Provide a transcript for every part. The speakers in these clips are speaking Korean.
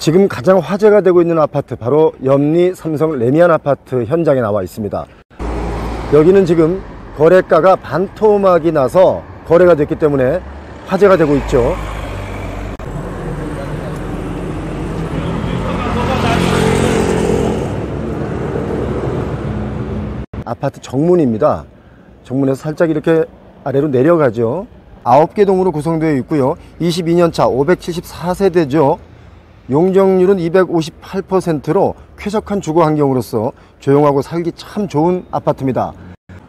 지금 가장 화제가 되고 있는 아파트, 바로 염리 삼성 레미안 아파트 현장에 나와 있습니다. 여기는 지금 거래가가 반토막이 나서 거래가 됐기 때문에 화제가 되고 있죠. 아파트 정문입니다. 정문에서 살짝 이렇게 아래로 내려가죠. 9개 동으로 구성되어 있고요. 22년차 574세대죠. 용적률은 258%로 쾌적한 주거 환경으로서 조용하고 살기 참 좋은 아파트입니다.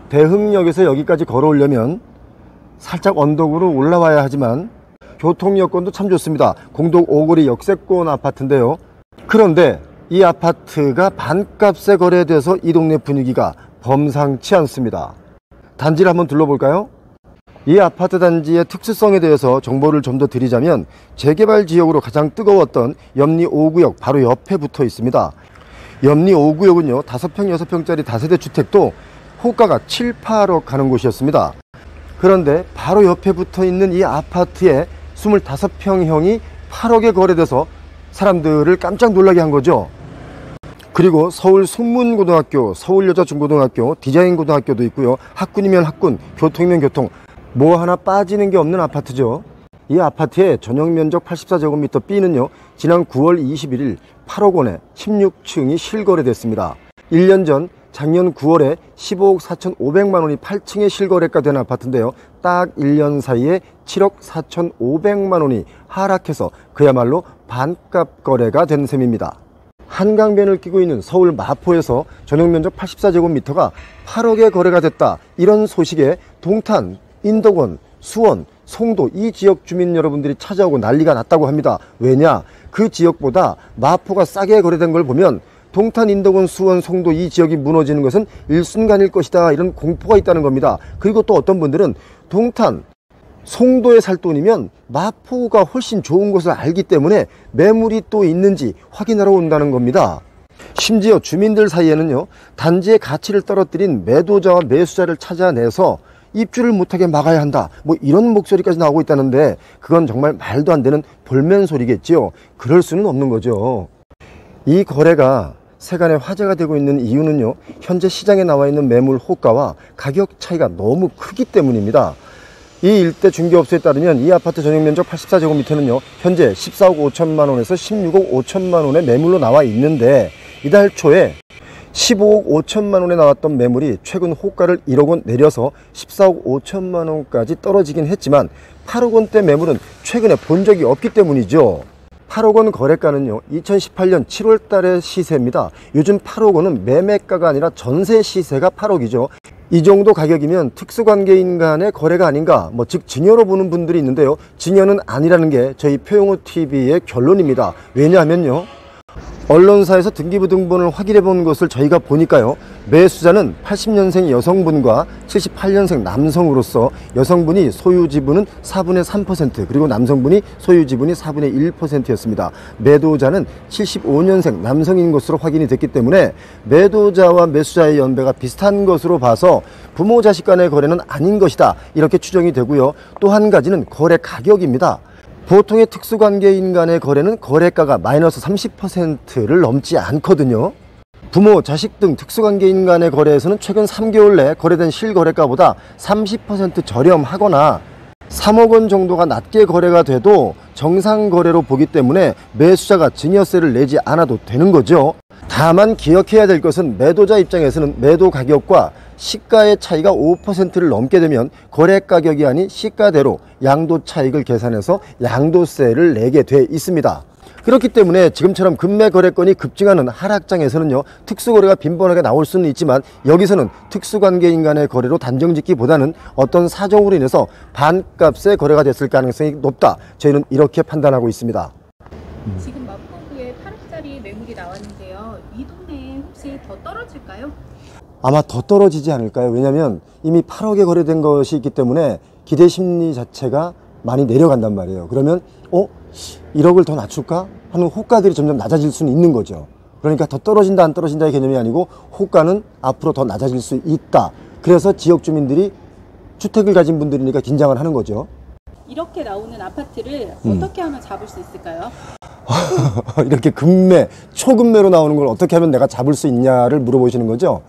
대흥역에서 여기까지 걸어오려면 살짝 언덕으로 올라와야 하지만 교통 여건도 참 좋습니다. 공동 5거리 역세권 아파트인데요. 그런데 이 아파트가 반값에 거래돼서 이 동네 분위기가 범상치 않습니다. 단지를 한번 둘러볼까요? 이 아파트 단지의 특수성에 대해서 정보를 좀 더 드리자면, 재개발 지역으로 가장 뜨거웠던 염리 5구역 바로 옆에 붙어 있습니다. 염리 5구역은요 5평, 6평짜리 다세대 주택도 호가가 7, 8억 하는 곳이었습니다. 그런데 바로 옆에 붙어 있는 이 아파트에 25평형이 8억에 거래돼서 사람들을 깜짝 놀라게 한 거죠. 그리고 서울 숙문고등학교, 서울여자중고등학교, 디자인고등학교도 있고요. 학군이면 학군, 교통이면 교통, 뭐 하나 빠지는 게 없는 아파트죠. 이 아파트의 전용면적 84제곱미터 B는요 지난 9월 21일 8억 원에 16층이 실거래됐습니다. 1년 전 작년 9월에 15억 4,500만 원이 8층에 실거래가 된 아파트인데요, 딱 1년 사이에 7억 4,500만 원이 하락해서 그야말로 반값 거래가 된 셈입니다. 한강변을 끼고 있는 서울 마포에서 전용면적 84제곱미터가 8억에 거래가 됐다, 이런 소식에 동탄, 인덕원, 수원, 송도 이 지역 주민 여러분들이 찾아오고 난리가 났다고 합니다. 왜냐? 그 지역보다 마포가 싸게 거래된 걸 보면 동탄, 인덕원, 수원, 송도 이 지역이 무너지는 것은 일순간일 것이다, 이런 공포가 있다는 겁니다. 그리고 또 어떤 분들은 동탄, 송도에 살 돈이면 마포가 훨씬 좋은 것을 알기 때문에 매물이 또 있는지 확인하러 온다는 겁니다. 심지어 주민들 사이에는요 단지의 가치를 떨어뜨린 매도자와 매수자를 찾아내서 입주를 못하게 막아야 한다, 뭐 이런 목소리까지 나오고 있다는데, 그건 정말 말도 안 되는 볼멘 소리겠지요. 그럴 수는 없는 거죠. 이 거래가 세간에 화제가 되고 있는 이유는요, 현재 시장에 나와 있는 매물 호가와 가격 차이가 너무 크기 때문입니다. 이 일대 중개업소에 따르면 이 아파트 전용면적 84제곱미터는요 현재 14억 5천만 원에서 16억 5천만 원의 매물로 나와 있는데, 이달 초에 15억 5천만 원에 나왔던 매물이 최근 호가를 1억 원 내려서 14억 5천만 원까지 떨어지긴 했지만 8억 원대 매물은 최근에 본 적이 없기 때문이죠. 8억 원 거래가는요 2018년 7월 달의 시세입니다. 요즘 8억 원은 매매가가 아니라 전세 시세가 8억이죠. 이 정도 가격이면 특수관계인 간의 거래가 아닌가, 즉 증여로 보는 분들이 있는데요, 증여는 아니라는 게 저희 표용호TV의 결론입니다. 왜냐하면요, 언론사에서 등기부등본을 확인해 본 것을 저희가 보니까요, 매수자는 80년생 여성분과 78년생 남성으로서 여성분이 소유 지분은 4분의 3%, 그리고 남성분이 소유 지분이 4분의 1%였습니다. 매도자는 75년생 남성인 것으로 확인이 됐기 때문에 매도자와 매수자의 연배가 비슷한 것으로 봐서 부모 자식 간의 거래는 아닌 것이다, 이렇게 추정이 되고요. 또 한 가지는 거래 가격입니다. 보통의 특수관계인 간의 거래는 거래가가 마이너스 30%를 넘지 않거든요. 부모, 자식 등 특수관계인 간의 거래에서는 최근 3개월 내 거래된 실거래가보다 30% 저렴하거나 3억 원 정도가 낮게 거래가 돼도 정상 거래로 보기 때문에 매수자가 증여세를 내지 않아도 되는 거죠. 다만 기억해야 될 것은 매도자 입장에서는 매도 가격과 시가의 차이가 5%를 넘게 되면 거래 가격이 아닌 시가대로 양도 차익을 계산해서 양도세를 내게 돼 있습니다. 그렇기 때문에 지금처럼 금매 거래건이 급증하는 하락장에서는요, 특수거래가 빈번하게 나올 수는 있지만 여기서는 특수관계인 간의 거래로 단정짓기보다는 어떤 사정으로 인해서 반값에 거래가 됐을 가능성이 높다, 저희는 이렇게 판단하고 있습니다. 지금 마포구에 8억짜리 매물이 나왔는데요, 이 동네에 혹시 더 떨어질까요? 아마 더 떨어지지 않을까요? 왜냐하면 이미 8억에 거래된 것이 있기 때문에 기대 심리 자체가 많이 내려간단 말이에요. 그러면 1억을 더 낮출까 하는 호가들이 점점 낮아질 수는 있는 거죠. 그러니까 더 떨어진다 안 떨어진다의 개념이 아니고 호가는 앞으로 더 낮아질 수 있다. 그래서 지역 주민들이 주택을 가진 분들이니까 긴장을 하는 거죠. 이렇게 나오는 아파트를 어떻게 하면 잡을 수 있을까요? 이렇게 급매, 초급매로 나오는 걸 어떻게 하면 내가 잡을 수 있냐를 물어보시는 거죠.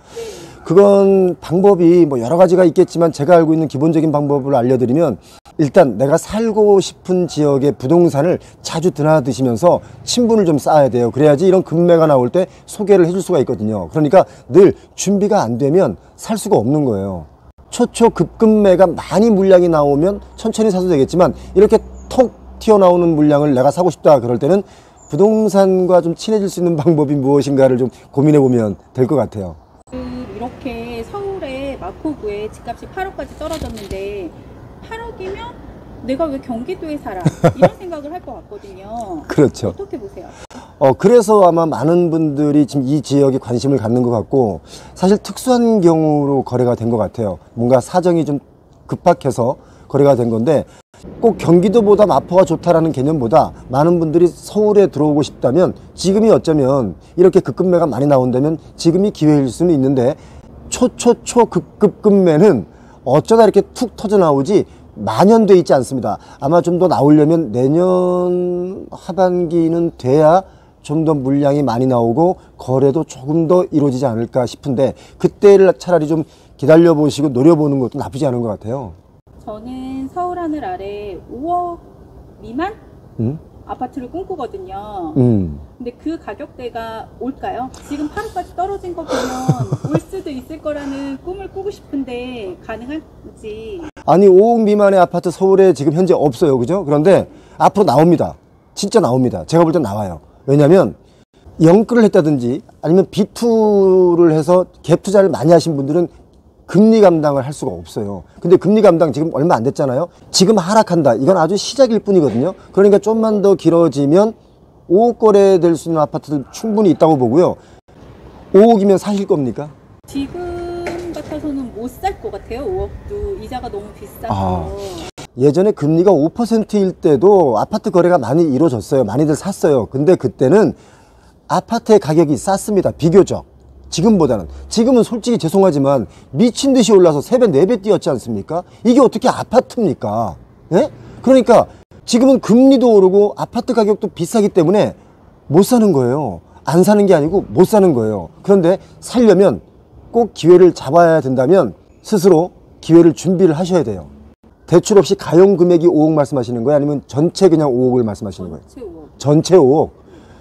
그건 방법이 뭐 여러 가지가 있겠지만 제가 알고 있는 기본적인 방법을 알려드리면, 일단 내가 살고 싶은 지역의 부동산을 자주 드나드시면서 친분을 좀 쌓아야 돼요. 그래야지 이런 급매가 나올 때 소개를 해줄 수가 있거든요. 그러니까 늘 준비가 안 되면 살 수가 없는 거예요. 초급급매가 많이 물량이 나오면 천천히 사도 되겠지만, 이렇게 톡 튀어나오는 물량을 내가 사고 싶다 그럴 때는 부동산과 좀 친해질 수 있는 방법이 무엇인가를 좀 고민해 보면 될 것 같아요. 이렇게 서울의 마포구에 집값이 8억까지 떨어졌는데 8억이면 내가 왜 경기도에 살아? 이런 생각을 할 것 같거든요. 그렇죠. 어떻게 보세요? 그래서 아마 많은 분들이 지금 이 지역에 관심을 갖는 것 같고, 사실 특수한 경우로 거래가 된 것 같아요. 뭔가 사정이 좀 급박해서 거래가 된 건데, 꼭 경기도보다 마포가 좋다라는 개념보다 많은 분들이 서울에 들어오고 싶다면 지금이 어쩌면 이렇게 급급매가 많이 나온다면 지금이 기회일 수는 있는데, 초급급매는 어쩌다 이렇게 툭 터져 나오지 만연돼 있지 않습니다. 아마 좀 더 나오려면 내년 하반기는 돼야 좀 더 물량이 많이 나오고 거래도 조금 더 이루어지지 않을까 싶은데, 그때를 차라리 좀 기다려 보시고 노려보는 것도 나쁘지 않은 것 같아요. 저는 서울 하늘 아래 5억 미만 아파트를 꿈꾸거든요. 근데 그 가격대가 올까요? 지금 8억까지 떨어진 거 보면 올 수도 있을 거라는 꿈을 꾸고 싶은데 가능할지. 아니, 5억 미만의 아파트 서울에 지금 현재 없어요. 그죠? 그런데 앞으로 나옵니다. 진짜 나옵니다. 제가 볼 땐 나와요. 왜냐면 영끌을 했다든지 아니면 B2를 해서 갭 투자를 많이 하신 분들은 금리 감당을 할 수가 없어요. 근데 금리 감당 지금 얼마 안 됐잖아요. 지금 하락한다. 이건 아주 시작일 뿐이거든요. 그러니까 좀만 더 길어지면 5억 거래될 수 있는 아파트들 충분히 있다고 보고요. 5억이면 사실 겁니까? 지금 같아서는 못 살 것 같아요. 5억도 이자가 너무 비싸서. 예전에 금리가 5%일 때도 아파트 거래가 많이 이루어졌어요. 많이들 샀어요. 근데 그때는 아파트의 가격이 쌌습니다. 비교적. 지금보다는. 지금은 솔직히 죄송하지만 미친 듯이 올라서 3배, 4배 뛰었지 않습니까? 이게 어떻게 아파트입니까? 예? 그러니까 지금은 금리도 오르고 아파트 가격도 비싸기 때문에 못 사는 거예요. 안 사는 게 아니고 못 사는 거예요. 그런데 살려면 꼭 기회를 잡아야 된다면 스스로 기회를 준비를 하셔야 돼요. 대출 없이 가용 금액이 5억 말씀하시는 거예요? 아니면 전체 그냥 5억을 말씀하시는 거예요? 전체 5억. 전체 5억.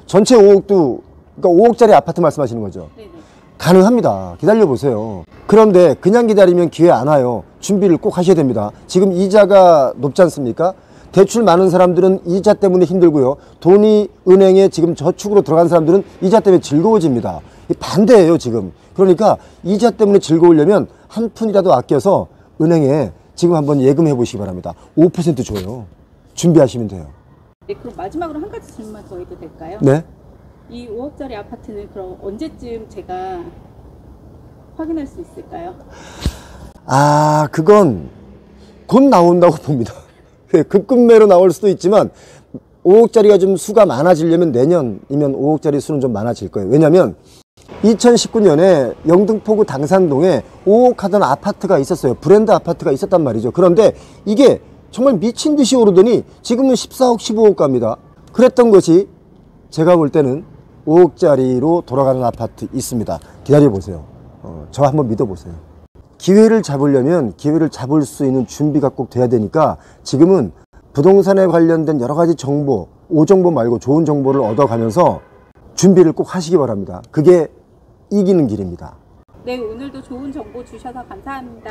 전체 5억도, 그러니까 5억짜리 아파트 말씀하시는 거죠? 네네. 가능합니다. 기다려보세요. 그런데 그냥 기다리면 기회 안 와요. 준비를 꼭 하셔야 됩니다. 지금 이자가 높지 않습니까? 대출 많은 사람들은 이자 때문에 힘들고요. 돈이 은행에 지금 저축으로 들어간 사람들은 이자 때문에 즐거워집니다. 반대예요, 지금. 그러니까 이자 때문에 즐거우려면 한 푼이라도 아껴서 은행에 지금 한번 예금해 보시기 바랍니다. 5% 줘요. 준비하시면 돼요. 네, 그럼 마지막으로 한 가지 질문만 더 해도 될까요? 네? 이 5억짜리 아파트는 그럼 언제쯤 제가 확인할 수 있을까요? 그건 곧 나온다고 봅니다. 급급매로 나올 수도 있지만 5억짜리가 좀 수가 많아지려면 내년이면 5억짜리 수는 좀 많아질 거예요. 왜냐면 2019년에 영등포구 당산동에 5억 하던 아파트가 있었어요. 브랜드 아파트가 있었단 말이죠. 그런데 이게 정말 미친 듯이 오르더니 지금은 14억, 15억 갑니다. 그랬던 것이 제가 볼 때는 5억짜리로 돌아가는 아파트 있습니다. 기다려보세요. 저 한번 믿어보세요. 기회를 잡으려면 기회를 잡을 수 있는 준비가 꼭 돼야 되니까 지금은 부동산에 관련된 여러 가지 정보, 오정보 말고 좋은 정보를 얻어가면서 준비를 꼭 하시기 바랍니다. 그게 이기는 길입니다. 네, 오늘도 좋은 정보 주셔서 감사합니다.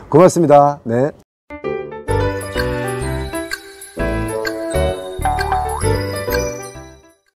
고맙습니다. 네.